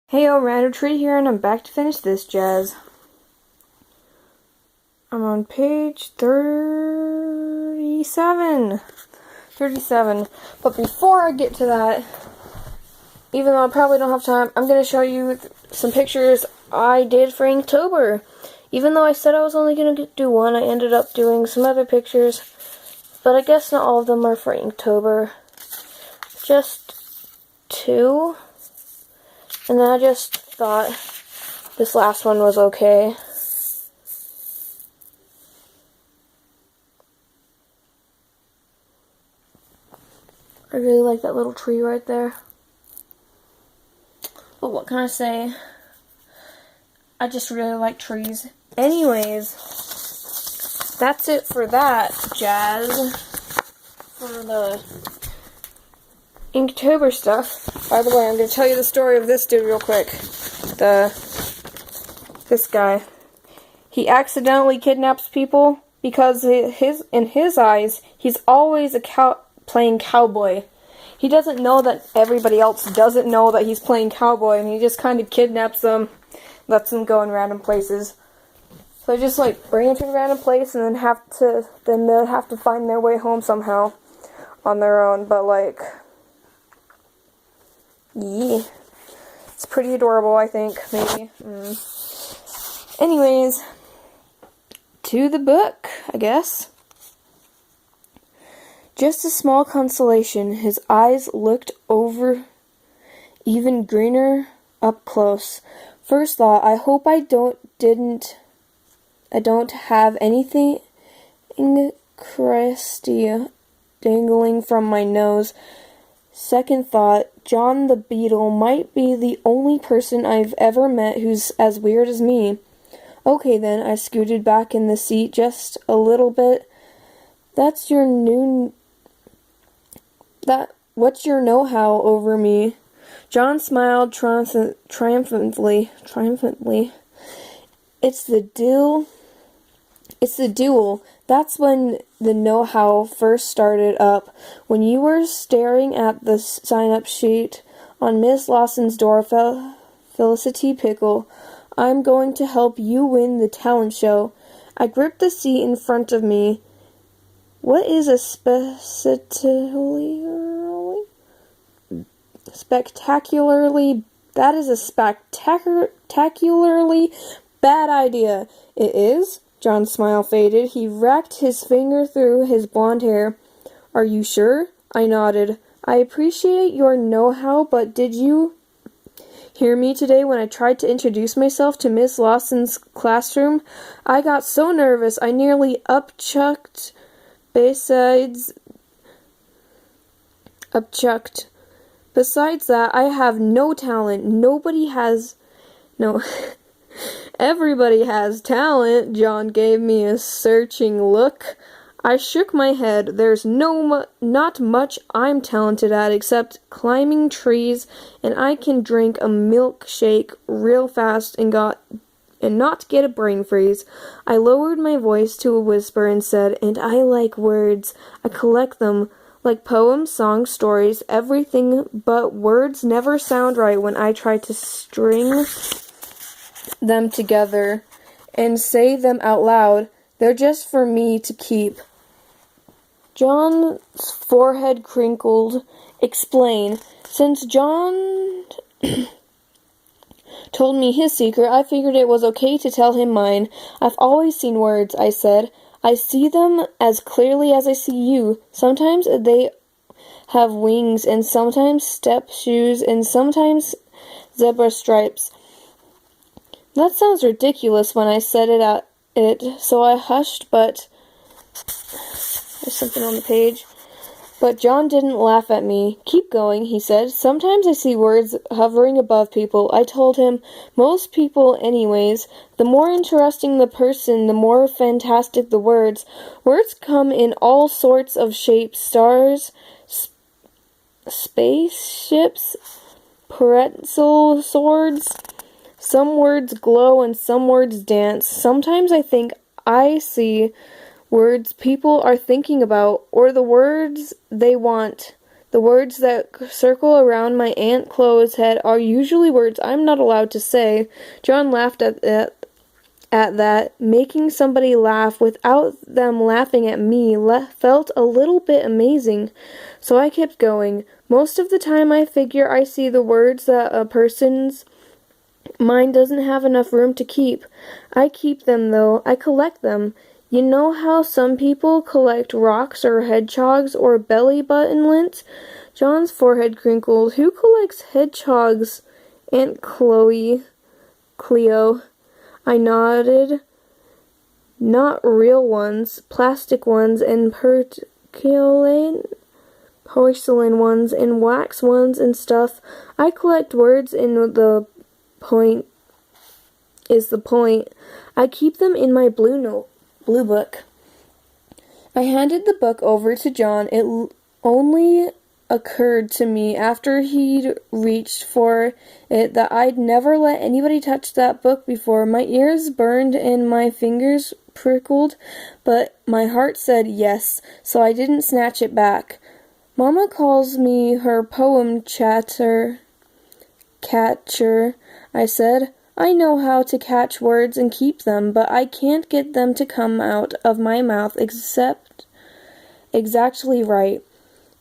Hey yo, Random Tree here, and I'm back to finish this jazz. I'm on page 37. But before I get to that, even though I probably don't have time, I'm going to show you some pictures I did for Inktober. Even though I said I was only going to do one, I ended up doing some other pictures. But I guess not all of them are for Inktober. Just two. And then I just thought this last one was okay. I really like that little tree right there. But what can I say? I just really like trees. Anyways, that's it for that jazz. For the Inktober stuff. By the way, I'm going to tell you the story of this dude real quick. This guy. He accidentally kidnaps people because in his eyes, he's always playing cowboy. He doesn't know that everybody else doesn't know that he's playing cowboy, and he just kind of kidnaps them, lets them go in random places. So I just like bring them to a random place, and then they'll have to find their way home somehow on their own. But like, yeah, it's pretty adorable, I think, maybe. Anyways, to the book, I guess. Just a small consolation, his eyes looked over even greener up close. First thought, I hope I don't have anything crusty dangling from my nose. Second thought, John the Beetle might be the only person I've ever met who's as weird as me. Okay then, I scooted back in the seat just a little bit. What's your know-how over me? John smiled triumphantly. It's the duel. That's when the know-how first started up. When you were staring at the sign-up sheet on Miss Lawson's door, Felicity Pickle, I'm going to help you win the talent show. I gripped the seat in front of me. What is a spectacularly bad idea. It is? John's smile faded. He racked his finger through his blonde hair. Are you sure? I nodded. I appreciate your know-how, but did you hear me today when I tried to introduce myself to Miss Lawson's classroom? I got so nervous I nearly upchucked. Besides that, I have no talent. Everybody has talent. John gave me a searching look. I shook my head. There's not much I'm talented at except climbing trees, and I can drink a milkshake real fast and not get a brain freeze. I lowered my voice to a whisper and said, and I like words. I collect them, like poems, songs, stories, everything, but words never sound right when I try to string them together and say them out loud. They're just for me to keep. John's forehead crinkled. Explain. Since John told me his secret, I figured it was okay to tell him mine. I've always seen words, I said. I see them as clearly as I see you. Sometimes they have wings, and sometimes step shoes, and sometimes zebra stripes. That sounds ridiculous when I said it, so I hushed, but there's something on the page. But John didn't laugh at me. Keep going, he said. Sometimes I see words hovering above people. I told him, most people anyways. The more interesting the person, the more fantastic the words. Words come in all sorts of shapes. Stars, spaceships, pretzel swords. Some words glow and some words dance. Sometimes I think I see words people are thinking about, or the words they want The words that circle around my Aunt Chloe's head are usually words I'm not allowed to say. John laughed at that. Making somebody laugh without them laughing at me felt a little bit amazing. So I kept going. Most of the time I figure I see the words that a person's mind doesn't have enough room to keep. I keep them, though. I collect them. You know how some people collect rocks or hedgehogs or belly button lint? John's forehead crinkled. Who collects hedgehogs? Aunt Cleo. I nodded. Not real ones, plastic ones, and porcelain ones, and wax ones, and stuff. I collect words, and the point. I keep them in my blue book. I handed the book over to John. It only occurred to me after he'd reached for it that I'd never let anybody touch that book before. My ears burned and my fingers prickled, but my heart said yes, so I didn't snatch it back. Mama calls me her poem catcher, I said. I know how to catch words and keep them, but I can't get them to come out of my mouth exactly right.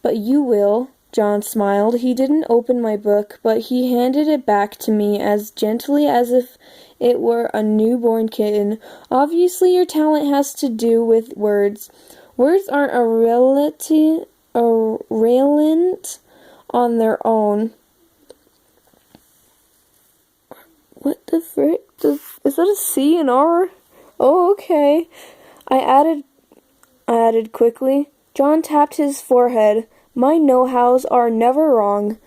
But you will, John smiled. He didn't open my book, but he handed it back to me as gently as if it were a newborn kitten. Obviously, your talent has to do with words. Words aren't irrelevant on their own. What the frick? Is that a C and R? Oh, okay. I added quickly. John tapped his forehead. My know-hows are never wrong.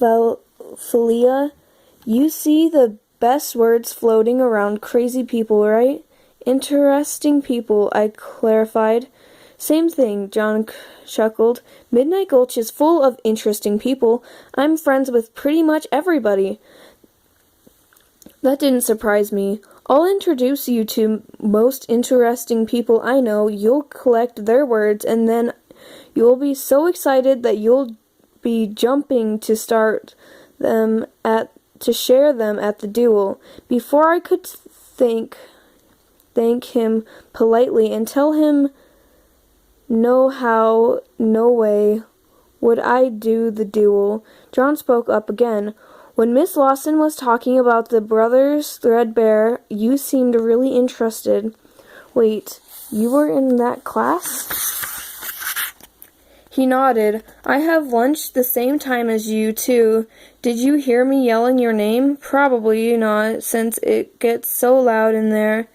Philia, you see the best words floating around crazy people, right? Interesting people, I clarified. Same thing, John chuckled. Midnight Gulch is full of interesting people. I'm friends with pretty much everybody. That didn't surprise me. I'll introduce you to most interesting people I know. You'll collect their words, and then you'll be so excited that you'll be jumping to share them at the duel. Before I could thank him politely and tell him no way would I do the duel, John spoke up again. When Miss Lawson was talking about the brothers Threadbare, you seemed really interested. Wait, you were in that class? He nodded. I have lunch the same time as you, too. Did you hear me yelling your name? Probably not, since it gets so loud in there.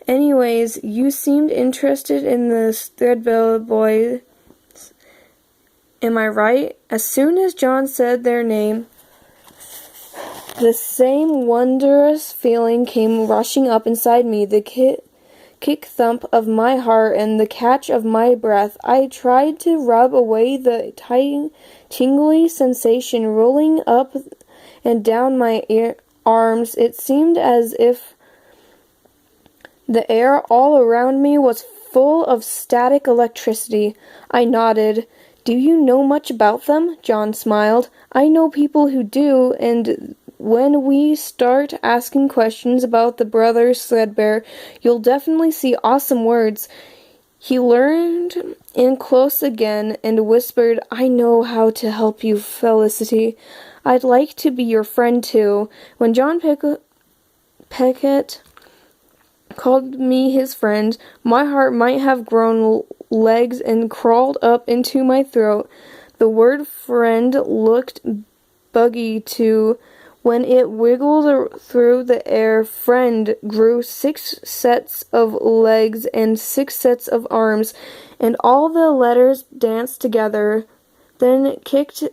Anyways, you seemed interested in the Threadbare boys. Am I right? As soon as John said their name, the same wondrous feeling came rushing up inside me, the kick thump of my heart and the catch of my breath. I tried to rub away the tingly sensation rolling up and down my arms. It seemed as if the air all around me was full of static electricity. I nodded. Do you know much about them? John smiled. I know people who do, and when we start asking questions about the brothers Threadbare, you'll definitely see awesome words. He leaned in close again and whispered, I know how to help you, Felicity. I'd like to be your friend, too. When John Peckett called me his friend, my heart might have grown legs and crawled up into my throat. The word friend looked buggy, too. When it wiggled through the air, friend grew 6 sets of legs and 6 sets of arms, and all the letters danced together, then kicked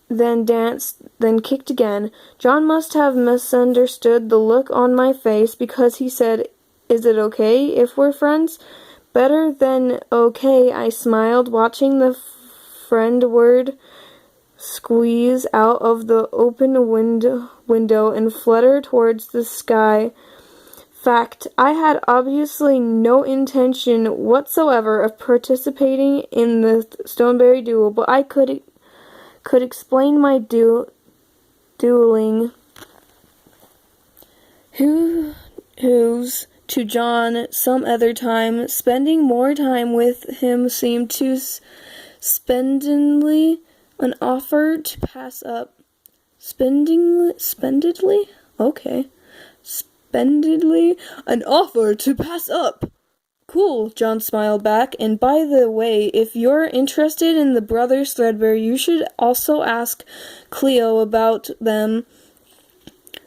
again. John must have misunderstood the look on my face, because he said, Is it okay if we're friends? Better than okay, I smiled, watching the friend word squeeze out of the open window and flutter towards the sky. fact, I had obviously no intention whatsoever of participating in the Stoneberry duel, but I could explain my dueling who's to John some other time. Spending more time with him seemed too spendingly an offer to pass up. Spendidly? Okay. Spendidly an offer to pass up. Cool, John smiled back. And by the way, if you're interested in the brothers Threadberry, you should also ask Cleo about them.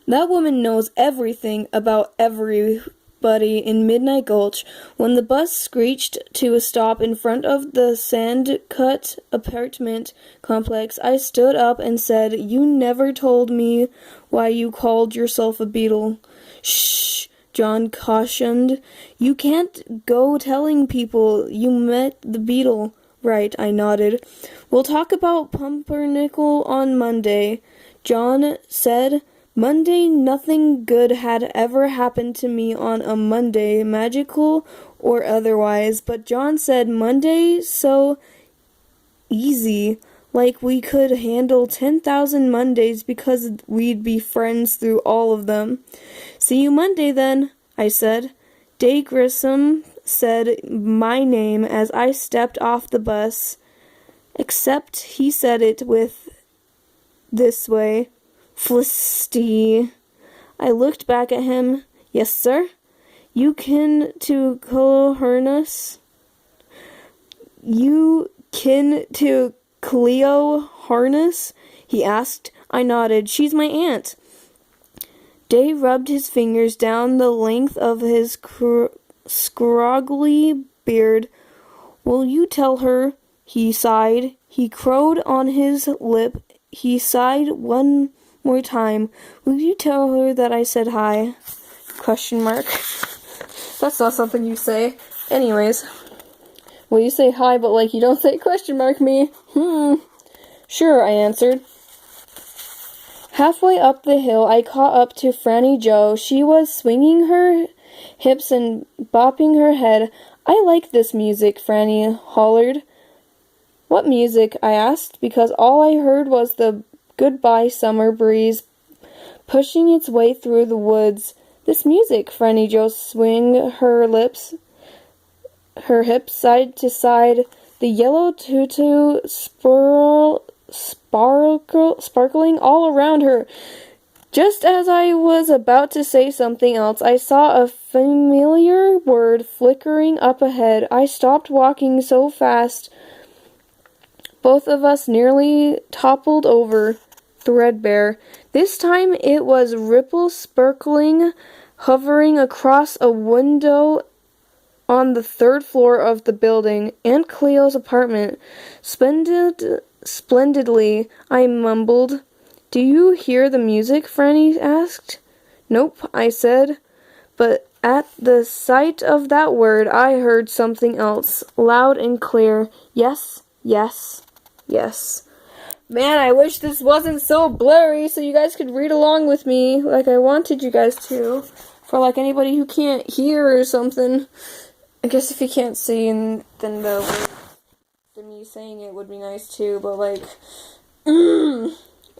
That woman knows everything about everybody in Midnight Gulch. When the bus screeched to a stop in front of the Sandcut apartment complex, I stood up and said, "You never told me why you called yourself a beetle." "Shh," John cautioned. "You can't go telling people you met the beetle." "Right," I nodded. "We'll talk about Pumpernickel on Monday," John said. Monday, nothing good had ever happened to me on a Monday, magical or otherwise, but John said Monday so easy, like we could handle 10,000 Mondays because we'd be friends through all of them. "See you Monday then," I said. Day Grissom said my name as I stepped off the bus, except he said it with this way. "Flisty." I looked back at him. "Yes, sir?" "You kin to Cleo Harness?" he asked. I nodded. "She's my aunt." Day rubbed his fingers down the length of his scraggly beard. "Will you tell her?" He sighed. He crowed on his lip. He sighed one more time. "Will you tell her that I said hi?" Question mark. That's not something you say. Anyways. Well, you say hi, but like you don't say question mark me. Sure, I answered. Halfway up the hill, I caught up to Franny Jo. She was swinging her hips and bopping her head. "I like this music," Franny hollered. "What music?" I asked, because all I heard was the goodbye summer breeze pushing its way through the woods. "This music," Franny Jo swung her hips side to side, the yellow tutu sparkling all around her. Just as I was about to say something else, I saw a familiar word flickering up ahead. I stopped walking so fast both of us nearly toppled over. Threadbare. This time it was ripple sparkling, hovering across a window on the 3rd floor of the building. Aunt Cleo's apartment. Splendidly, I mumbled. "Do you hear the music?" Franny asked. "Nope," I said. But at the sight of that word, I heard something else, loud and clear. Yes, yes, yes. Man, I wish this wasn't so blurry so you guys could read along with me like I wanted you guys to. For like anybody who can't hear or something. I guess if you can't see, then me saying it would be nice too, but like, it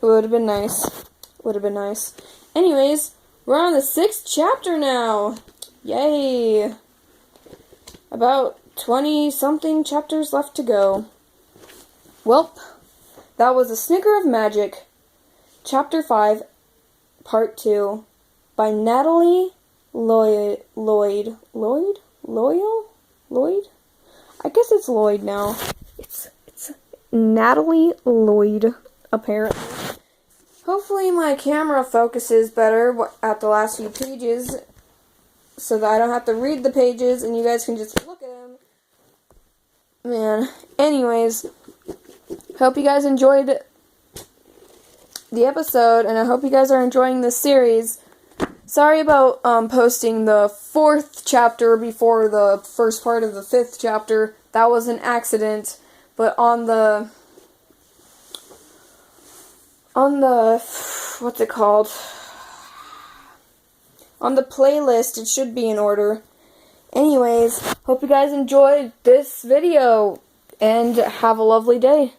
would have been nice. Would have been nice. Anyways, we're on the 6th chapter now. Yay. About 20-something chapters left to go. Welp. That was A Snicker of Magic, Chapter 5, Part 2, by Natalie Lloyd? I guess it's Lloyd now. It's Natalie Lloyd, apparently. Hopefully my camera focuses better at the last few pages, so that I don't have to read the pages and you guys can just look at them. Man, anyways, hope you guys enjoyed the episode, and I hope you guys are enjoying this series. Sorry about posting the 4th chapter before the first part of the 5th chapter. That was an accident. But on the what's it called? on the playlist. It should be in order. Anyways, hope you guys enjoyed this video, and have a lovely day.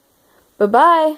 Bye-bye.